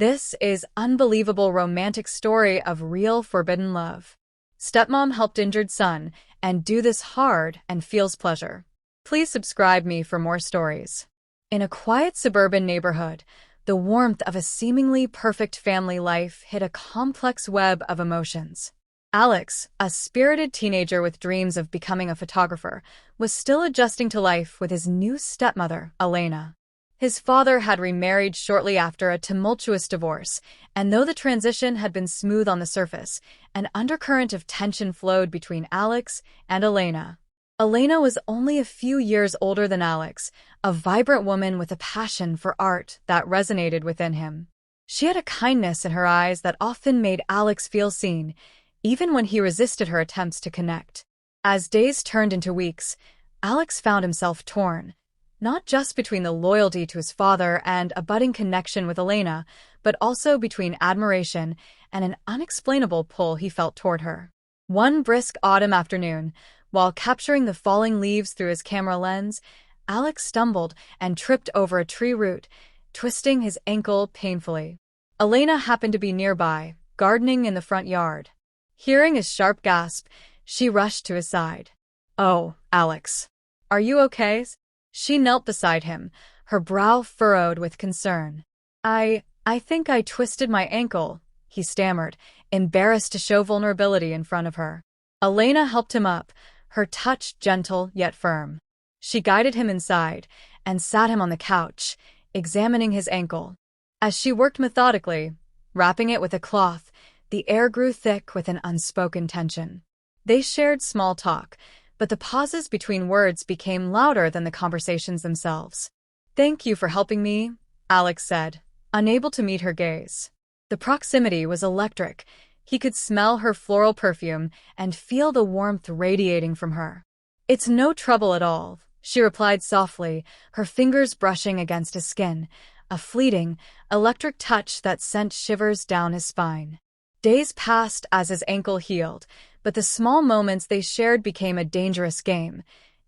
This is unbelievable romantic story of real forbidden love. Stepmom helped injured son and do this hard and feels pleasure. Please subscribe me for more stories. In a quiet suburban neighborhood, the warmth of a seemingly perfect family life hid a complex web of emotions. Alex, a spirited teenager with dreams of becoming a photographer, was still adjusting to life with his new stepmother, Elena. His father had remarried shortly after a tumultuous divorce, and though the transition had been smooth on the surface, an undercurrent of tension flowed between Alex and Elena. Elena was only a few years older than Alex, a vibrant woman with a passion for art that resonated within him. She had a kindness in her eyes that often made Alex feel seen, even when he resisted her attempts to connect. As days turned into weeks, Alex found himself torn, not just between the loyalty to his father and a budding connection with Elena, but also between admiration and an unexplainable pull he felt toward her. One brisk autumn afternoon, while capturing the falling leaves through his camera lens, Alex stumbled and tripped over a tree root, twisting his ankle painfully. Elena happened to be nearby, gardening in the front yard. Hearing his sharp gasp, she rushed to his side. "Oh, Alex. Are you okay?" She knelt beside him, her brow furrowed with concern. I think I twisted my ankle," he stammered, embarrassed to show vulnerability in front of her. Elena helped him up, her touch gentle yet firm. She guided him inside and sat him on the couch, examining his ankle. As she worked methodically, wrapping it with a cloth, the air grew thick with an unspoken tension. They shared small talk, but the pauses between words became louder than the conversations themselves. "Thank you for helping me," Alex said, unable to meet her gaze. The proximity was electric. He could smell her floral perfume and feel the warmth radiating from her. "It's no trouble at all," she replied softly, her fingers brushing against his skin, a fleeting, electric touch that sent shivers down his spine. Days passed as his ankle healed, but the small moments they shared became a dangerous game.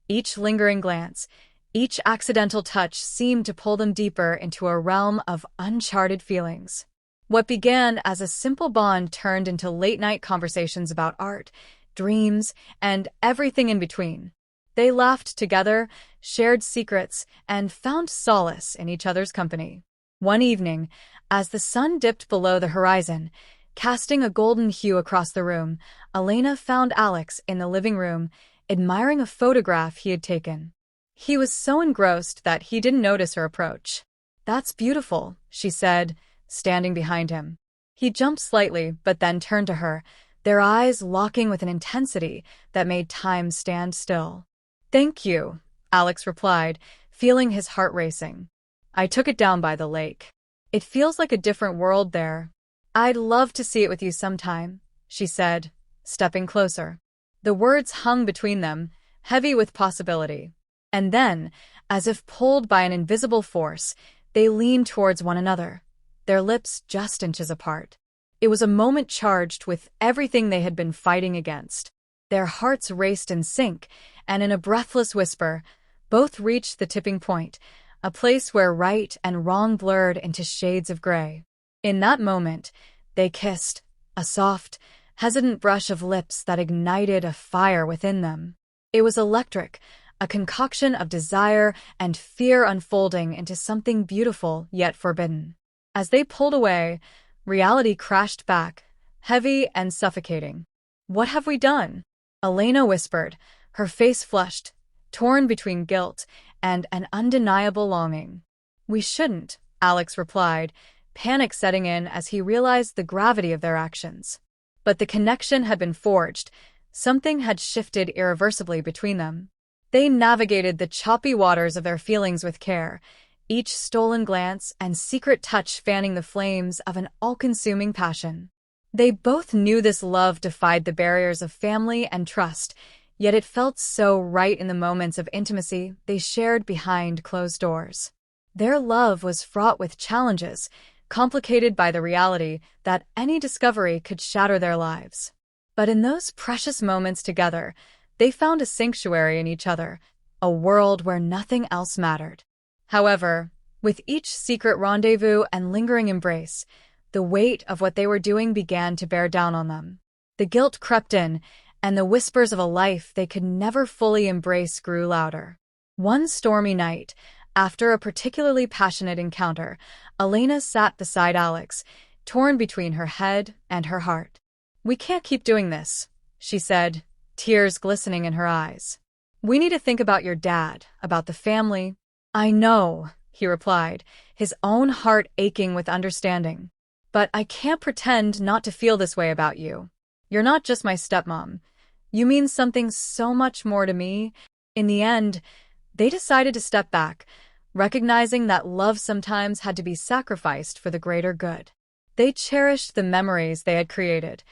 Each lingering glance, each accidental touch seemed to pull them deeper into a realm of uncharted feelings. What began as a simple bond turned into late-night conversations about art, dreams, and everything in between. They laughed together, shared secrets, and found solace in each other's company. One evening, as the sun dipped below the horizon, casting a golden hue across the room, Elena found Alex in the living room, admiring a photograph he had taken. He was so engrossed that he didn't notice her approach. "That's beautiful," she said, standing behind him. He jumped slightly, but then turned to her, their eyes locking with an intensity that made time stand still. "Thank you," Alex replied, feeling his heart racing. "I took it down by the lake. It feels like a different world there. I'd love to see it with you sometime," she said, stepping closer. The words hung between them, heavy with possibility. And then, as if pulled by an invisible force, they leaned towards one another, their lips just inches apart. It was a moment charged with everything they had been fighting against. Their hearts raced in sync, and in a breathless whisper, both reached the tipping point, a place where right and wrong blurred into shades of gray. In that moment, they kissed, a soft, hesitant brush of lips that ignited a fire within them. It was electric, a concoction of desire and fear unfolding into something beautiful yet forbidden. As they pulled away, reality crashed back, heavy and suffocating. "What have we done?" Elena whispered, her face flushed, torn between guilt and an undeniable longing. "We shouldn't," Alex replied, panic setting in as he realized the gravity of their actions. But the connection had been forged. Something had shifted irreversibly between them. They navigated the choppy waters of their feelings with care, each stolen glance and secret touch fanning the flames of an all-consuming passion. They both knew this love defied the barriers of family and trust, yet it felt so right in the moments of intimacy they shared behind closed doors. Their love was fraught with challenges, complicated by the reality that any discovery could shatter their lives. But in those precious moments together, they found a sanctuary in each other, a world where nothing else mattered. However, With each secret rendezvous and lingering embrace, the weight of what they were doing began to bear down on them. The guilt crept in, and the whispers of a life they could never fully embrace grew louder. One stormy night, after a particularly passionate encounter, Elena sat beside Alex, torn between her head and her heart. "We can't keep doing this," she said, tears glistening in her eyes. "We need to think about your dad, about the family." "I know," he replied, his own heart aching with understanding. "But I can't pretend not to feel this way about you. You're not just my stepmom. You mean something so much more to me." In the end, they decided to step back, recognizing that love sometimes had to be sacrificed for the greater good. They cherished the memories they had created,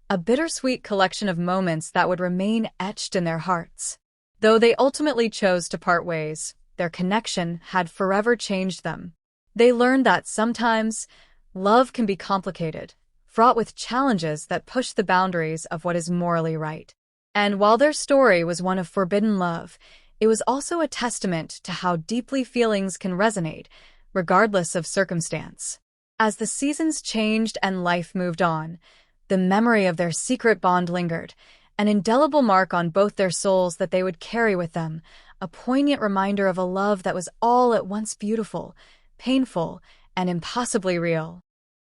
a bittersweet collection of moments that would remain etched in their hearts. Though they ultimately chose to part ways, their connection had forever changed them. They learned that sometimes love can be complicated, fraught with challenges that push the boundaries of what is morally right. And while their story was one of forbidden love, it was also a testament to how deeply feelings can resonate, regardless of circumstance. As the seasons changed and life moved on, the memory of their secret bond lingered, an indelible mark on both their souls that they would carry with them, a poignant reminder of a love that was all at once beautiful, painful, and impossibly real.